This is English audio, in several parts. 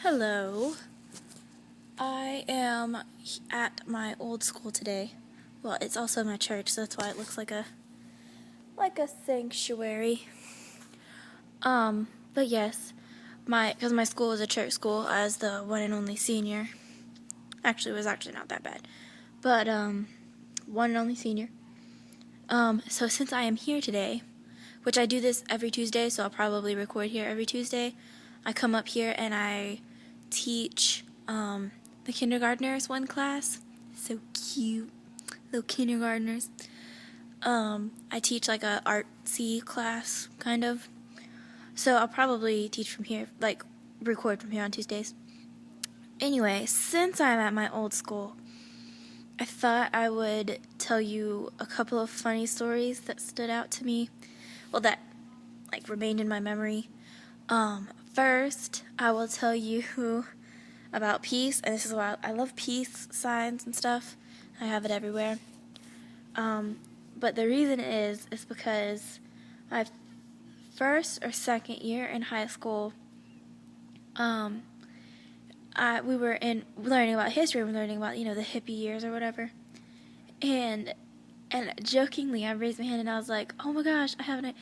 Hello. I am at my old school today. Well, it's also my church, so that's why it looks like a sanctuary. But yes, because my school is a church school, as the one and only senior. Actually, it was actually not that bad, but one and only senior. So since I am here today, which I do this every Tuesday, so I'll probably record here every Tuesday, I come up here and I teach the kindergartners one class. So cute, little kindergartners. I teach like a artsy class, kind of. So I'll probably teach from here, like record from here on Tuesdays. Anyway, since I'm at my old school, I thought I would tell you a couple of funny stories that stood out to me. Well, that like remained in my memory. First, I will tell you about peace, and this is why I love peace signs and stuff. I have it everywhere. But the reason is because my first or second year in high school, we were learning about history. We were learning about, the hippie years or whatever. And jokingly, I raised my hand and I was like, "Oh my gosh, I have an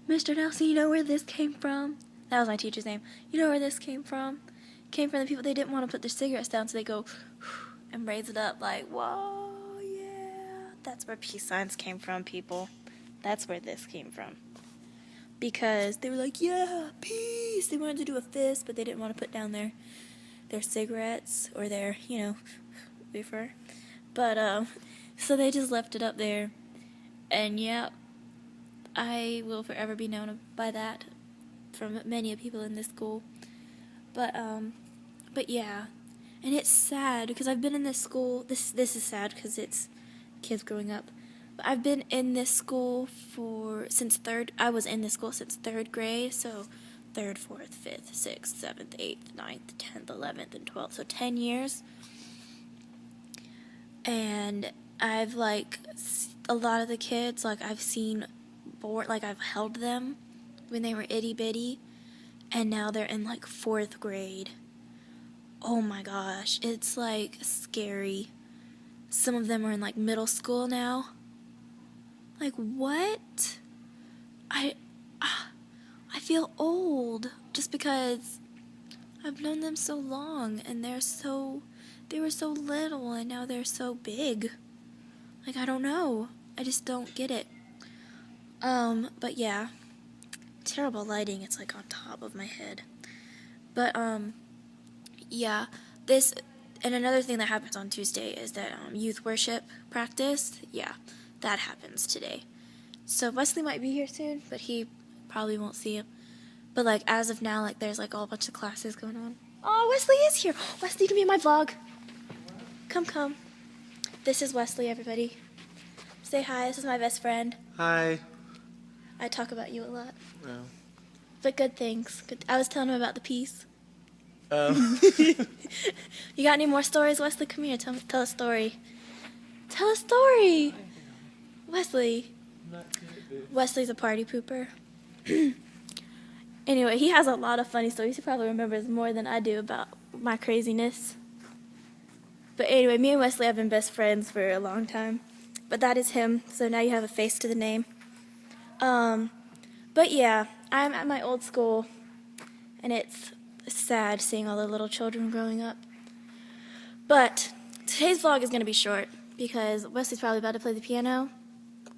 Mr. Nelson, you know where this came from?" That was my teacher's name. "You know where this came from? It came from the people, they didn't want to put their cigarettes down, so they go and raise it up like, whoa, yeah." That's where peace signs came from, people. That's where this came from. Because they were like, yeah, peace. They wanted to do a fist, but they didn't want to put down their cigarettes or their, reefer. But, so they just left it up there. And, yeah, I will forever be known by that from many people in this school. But yeah. And it's sad because I've been in this school. This is sad because it's kids growing up. But I've been in this school I was in this school since 3rd grade, so 3rd, 4th, 5th, 6th, 7th, 8th, 9th, 10th, 11th, and 12th. So 10 years. And I've, a lot of the kids, I've seen I've held them when they were itty-bitty, and now they're in, 4th grade. Oh my gosh, it's, scary. Some of them are in, middle school now. What? I feel old just because I've known them so long, and they were so little, and now they're so big. I don't know. I just don't get it. But yeah. Terrible lighting, it's on top of my head. But, yeah. And another thing that happens on Tuesday is that, youth worship practice. Yeah, that happens today. So Wesley might be here soon, but he probably won't see him. But, as of now, there's, a whole bunch of classes going on. Oh, Wesley is here! Wesley, you can be in my vlog. Come. This is Wesley, everybody. Say hi, this is my best friend. Hi. I talk about you a lot. No. But good things. I was telling him about the peace. You got any more stories, Wesley? Come here, tell a story. Tell a story! Wesley. Wesley's a party pooper. Anyway, he has a lot of funny stories. He probably remembers more than I do about my craziness. But anyway, me and Wesley have been best friends for a long time. But that is him, so now you have a face to the name. But yeah, I'm at my old school, and it's sad seeing all the little children growing up. But today's vlog is going to be short, because Wesley's probably about to play the piano,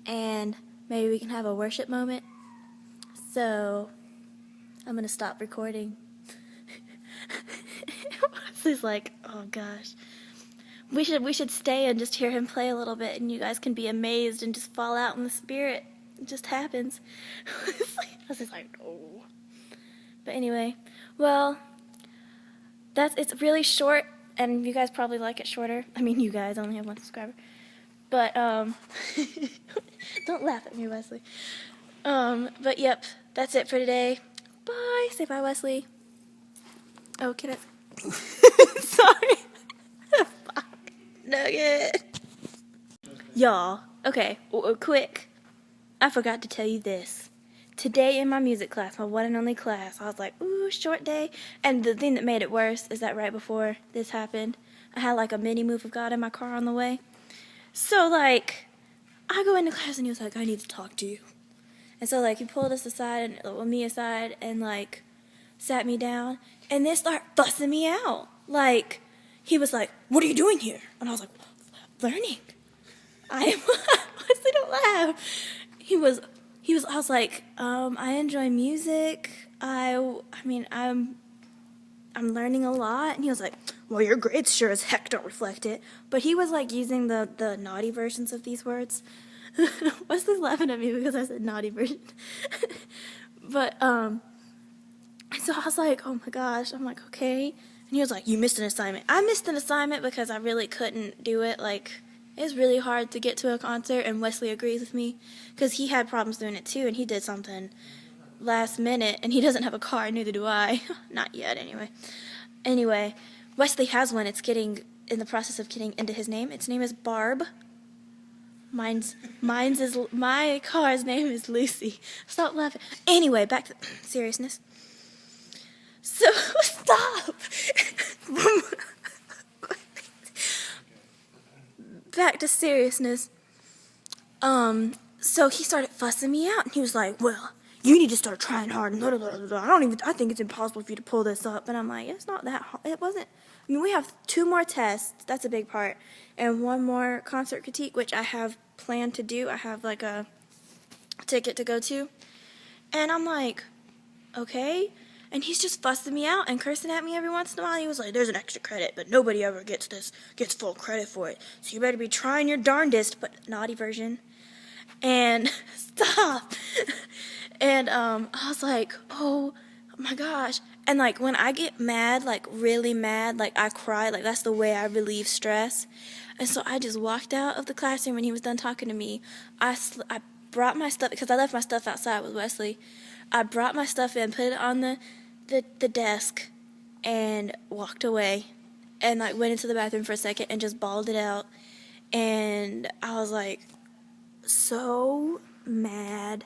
and maybe we can have a worship moment. So I'm going to stop recording. Wesley's like, oh gosh. We should stay and just hear him play a little bit, and you guys can be amazed and just fall out in the spirit. It just happens. I was just like, oh. But anyway, well, it's really short, and you guys probably like it shorter. I mean, you guys only have 1 subscriber. But, don't laugh at me, Wesley. But yep, that's it for today. Bye. Say bye, Wesley. Oh, can I? Sorry. Fuck. Nugget. Y'all. Okay, quick. I forgot to tell you this. today in my music class, my one and only class, I was like, ooh, short day. And the thing that made it worse is that right before this happened, I had like a mini move of God in my car on the way. So like, I go into class and he was like, I need to talk to you. And so like he pulled us aside and me aside and like sat me down and they start fussing me out. Like he was like, what are you doing here? And I was like, learning. I honestly don't laugh. I was like, I enjoy music. I'm learning a lot. And he was like, well, your grades sure as heck don't reflect it. But he was like using the naughty versions of these words. Wesley's laughing at me because I said naughty version. But, so I was like, oh my gosh. I'm like, okay. And he was like, you missed an assignment. I missed an assignment because I really couldn't do it. Like, it was really hard to get to a concert, and Wesley agrees with me because he had problems doing it too, and he did something last minute, and he doesn't have a car, neither do I. Not yet, anyway. Anyway, Wesley has one. It's getting in the process of getting into his name. Its name is Barb. My car's name is Lucy. Stop laughing. Anyway, back to seriousness. So, stop. Back to seriousness. So he started fussing me out, and he was like, well, you need to start trying hard, and blah, blah, blah, blah. I think it's impossible for you to pull this up. And I'm like, it's not that hard. It wasn't. I mean, we have 2 more tests. That's a big part. And 1 more concert critique, which I have planned to do. I have, like, a ticket to go to. And I'm like, okay. And he's just fussing me out and cursing at me every once in a while. He was like, there's an extra credit, but nobody ever gets full credit for it. So you better be trying your darndest, but naughty version. And stop. And I was like, oh my gosh. And like when I get mad, like really mad, like I cry, like that's the way I relieve stress. And so I just walked out of the classroom when he was done talking to me. I brought my stuff, because I left my stuff outside with Wesley. I brought my stuff in, put it on the desk, and walked away. And like went into the bathroom for a second and just bawled it out. And I was like so mad.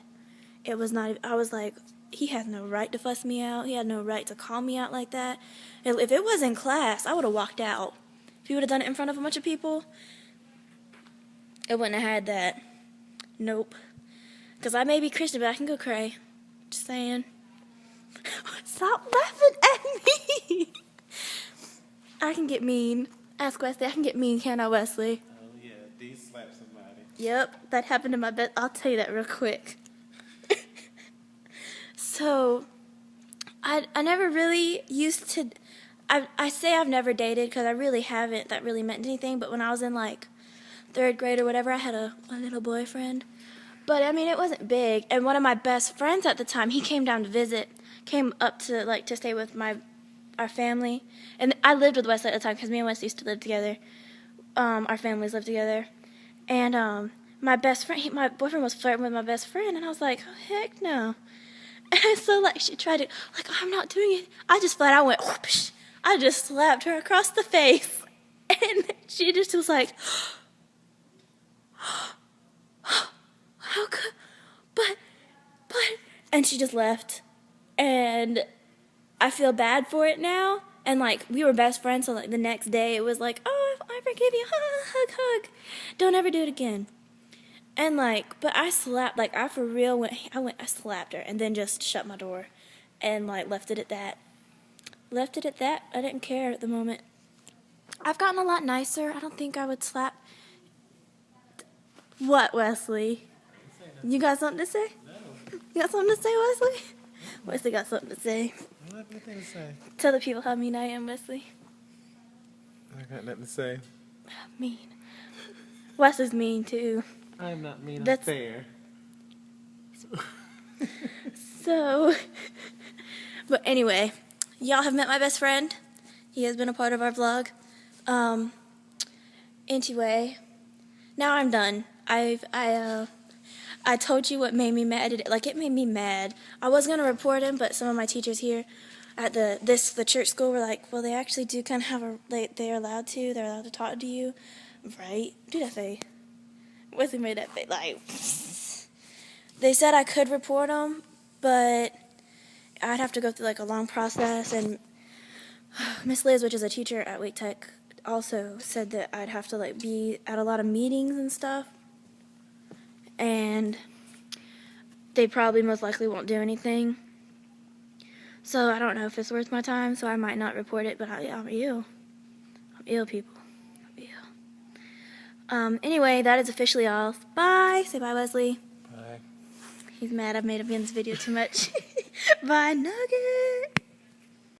It was not, I was like, he had no right to fuss me out. He had no right to call me out like that. If it was in class, I would have walked out. If he would have done it in front of a bunch of people, it wouldn't have had that. Nope. Because I may be Christian, but I can go cray. Just saying. Stop laughing at me. I can get mean. Ask Wesley. I can get mean, can't I, Wesley? Oh, yeah. D slap somebody. Yep. That happened in my bed. I'll tell you that real quick. So, I never really used to, I say I've never dated because I really haven't, that really meant anything, but when I was in like 3rd grade or whatever, I had a little boyfriend. But I mean, it wasn't big, and one of my best friends at the time, he came down to visit, came up to like to stay with our family, and I lived with Wesley at the time because me and Wesley used to live together. Our families lived together, and my best friend, my boyfriend was flirting with my best friend, and I was like, oh, heck no. And so, like, she tried to, like, I'm not doing it. I just flat out went, whoosh. I just slapped her across the face. And she just was like, how could, but, and she just left. And I feel bad for it now. And, like, we were best friends, so, like, the next day it was like, oh, I forgive you, hug. Don't ever do it again. And like, but I slapped, like I for real I slapped her and then just shut my door and like left it at that. I didn't care at the moment. I've gotten a lot nicer. I don't think I would slap. What, Wesley? You got something to say? No. You got something to say, Wesley? Wesley got something to say. I don't have anything to say. Tell the people how mean I am, Wesley. I got nothing to say. Mean. Wesley's mean too. I am not mean, That's I'm fair. So, but anyway, y'all have met my best friend. He has been a part of our vlog. Anyway, now I'm done. I told you what made me mad. It made me mad. I was gonna report him, but some of my teachers here at the church school were like, well, they actually do kind of have they're allowed to talk to you, right? Do that face. Wesley made that face, like, they said I could report him, but I'd have to go through like a long process, and Miss Liz, which is a teacher at Wake Tech, also said that I'd have to like be at a lot of meetings and stuff, and they probably most likely won't do anything. So I don't know if it's worth my time, so I might not report it, but I'm ill. I'm ill, people. I'm ill. Anyway, that is officially off. Bye. Say bye, Wesley. Bye. He's mad I've made him in this video too much. Bye, Nugget.